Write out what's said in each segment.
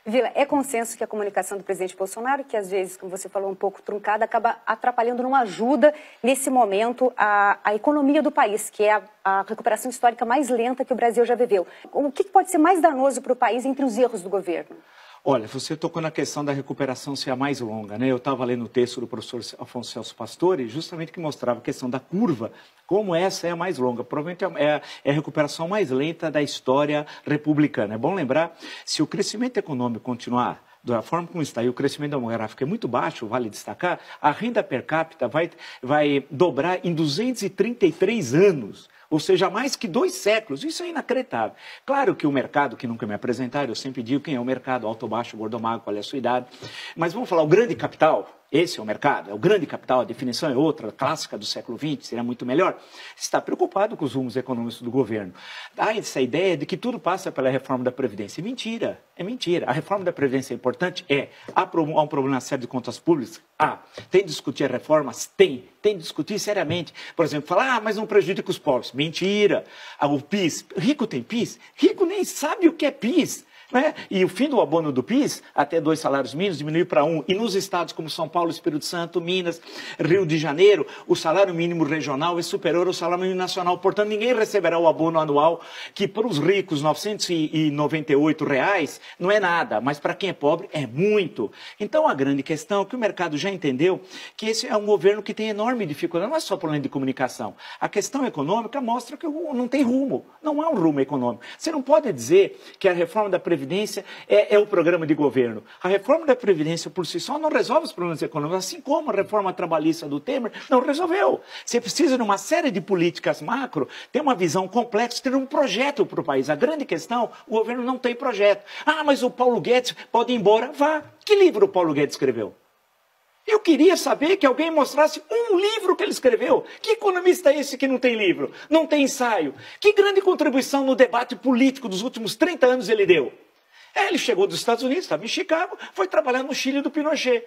Vila, é consenso que a comunicação do presidente Bolsonaro, que às vezes, como você falou, um pouco truncada, acaba atrapalhando, não ajuda nesse momento a economia do país, que é a recuperação histórica mais lenta que o Brasil já viveu. O que pode ser mais danoso para o país entre os erros do governo? Olha, você tocou na questão da recuperação ser a mais longa, né? Eu estava lendo o texto do professor Afonso Celso Pastore, justamente que mostrava a questão da curva, como essa é a mais longa. Provavelmente é a recuperação mais lenta da história republicana. É bom lembrar, se o crescimento econômico continuar da forma como está e o crescimento demográfico é muito baixo, vale destacar, a renda per capita vai dobrar em 233 anos. Ou seja, mais que 2 séculos. Isso é inacreditável. Claro que o mercado, que nunca me apresentaram, eu sempre digo quem é o mercado, alto, baixo, gordo, magro, qual é a sua idade. Mas vamos falar, o grande capital, esse é o mercado, é o grande capital, a definição é outra, clássica do século XX, seria muito melhor, está preocupado com os rumos econômicos do governo. Há essa ideia de que tudo passa pela reforma da Previdência. É mentira, é mentira. A reforma da Previdência é importante? Há um problema sério de contas públicas? Tem de discutir reformas? Tem de discutir seriamente. Por exemplo, falar, mas não prejudica os pobres. Mentira. O PIS, rico tem PIS? Rico nem sabe o que é PIS. Né? E o fim do abono do PIS, até 2 salários mínimos, diminuiu para 1. E nos estados como São Paulo, Espírito Santo, Minas, Rio de Janeiro, o salário mínimo regional é superior ao salário mínimo nacional. Portanto, ninguém receberá o abono anual, que para os ricos, R$ 998 não é nada, mas para quem é pobre é muito. Então, a grande questão é que o mercado já entendeu que esse é um governo que tem enorme dificuldade. Não é só problema de comunicação. A questão econômica mostra que não tem rumo. Não há um rumo econômico. Você não pode dizer que a reforma da Previdência é o programa de governo. A reforma da Previdência por si só não resolve os problemas econômicos, assim como a reforma trabalhista do Temer não resolveu. Você precisa de uma série de políticas macro, ter uma visão complexa, ter um projeto para o país. A grande questão, o governo não tem projeto. Mas o Paulo Guedes pode ir embora. Vá. Que livro o Paulo Guedes escreveu? Eu queria saber que alguém mostrasse um livro que ele escreveu. Que economista é esse que não tem livro? Não tem ensaio? Que grande contribuição no debate político dos últimos 30 anos ele deu? Ele chegou dos Estados Unidos, estava em Chicago, foi trabalhar no Chile do Pinochet.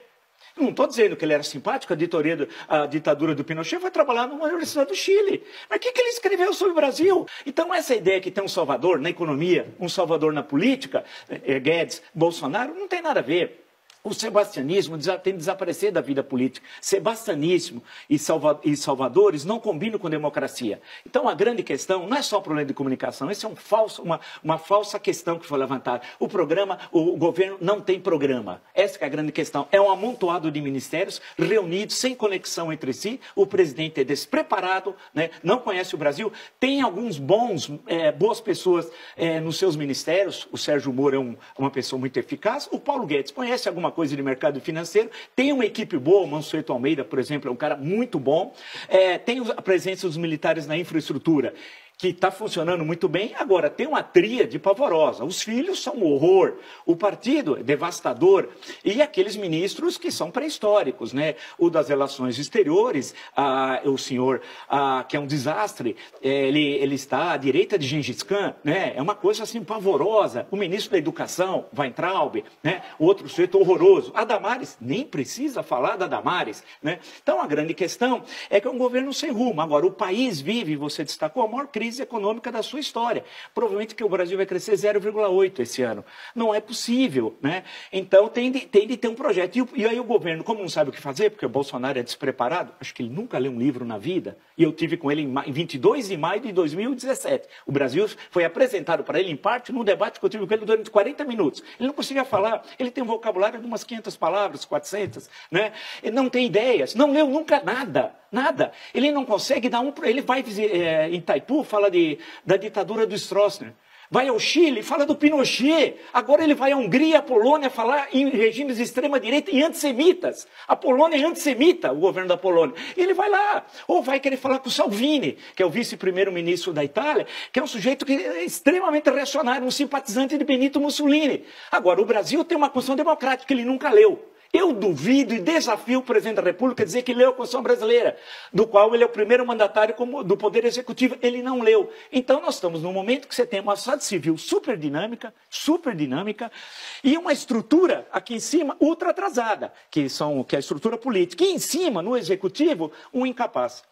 Não estou dizendo que ele era simpático, a ditadura do Pinochet foi trabalhar numa universidade do Chile. Mas o que ele escreveu sobre o Brasil? Então, essa ideia que tem um salvador na economia, um salvador na política, Guedes, Bolsonaro, não tem nada a ver. O sebastianismo tem de desaparecer da vida política. Sebastianismo e salvadores não combinam com democracia. Então, a grande questão não é só o problema de comunicação, esse é uma falsa questão que foi levantada. O governo não tem programa. Essa que é a grande questão. É um amontoado de ministérios reunidos, sem conexão entre si. O presidente é despreparado, né? Não conhece o Brasil. Tem alguns boas pessoas nos seus ministérios. O Sérgio Moro é uma pessoa muito eficaz. O Paulo Guedes conhece alguma coisa de mercado financeiro, tem uma equipe boa, o Mansueto Almeida, por exemplo, é um cara muito bom, tem a presença dos militares na infraestrutura, que está funcionando muito bem. Agora, tem uma tríade pavorosa. Os filhos são um horror, o partido é devastador, e aqueles ministros que são pré-históricos, né? O das relações exteriores, o senhor, que é um desastre, ele está à direita de Gengis Khan, né? É uma coisa assim pavorosa. O ministro da Educação, Weintraub, né? O outro sujeito horroroso. A Damares, nem precisa falar da Damares, né? Então, a grande questão é que é um governo sem rumo. Agora, o país vive, você destacou, a maior crise econômica da sua história. Provavelmente que o Brasil vai crescer 0,8 esse ano. Não é possível, né? Então tem de ter um projeto. E aí o governo, como não sabe o que fazer, porque o Bolsonaro é despreparado, acho que ele nunca leu um livro na vida, e eu tive com ele em 22 de maio de 2017. O Brasil foi apresentado para ele, em parte, num debate que eu tive com ele durante 40 minutos. Ele não conseguia falar, ele tem um vocabulário de umas 500 palavras, 400, né? Ele não tem ideias, não leu nunca nada. Nada. Ele não consegue dar ele vai em Itaipu, fala da ditadura do Stroessner. Vai ao Chile, fala do Pinochet. Agora ele vai à Hungria, à Polônia, falar em regimes de extrema-direita e antissemitas. A Polônia é antissemita, o governo da Polônia. Ele vai lá. Ou vai querer falar com o Salvini, que é o vice-primeiro-ministro da Itália, que é um sujeito que é extremamente reacionário, um simpatizante de Benito Mussolini. Agora, o Brasil tem uma Constituição democrática que ele nunca leu. Eu duvido e desafio o presidente da República a dizer que leu a Constituição brasileira, do qual ele é o primeiro mandatário do Poder Executivo. Ele não leu. Então, nós estamos num momento que você tem uma sociedade civil super dinâmica, e uma estrutura aqui em cima ultra atrasada, que é a estrutura política. E em cima, no Executivo, um incapaz.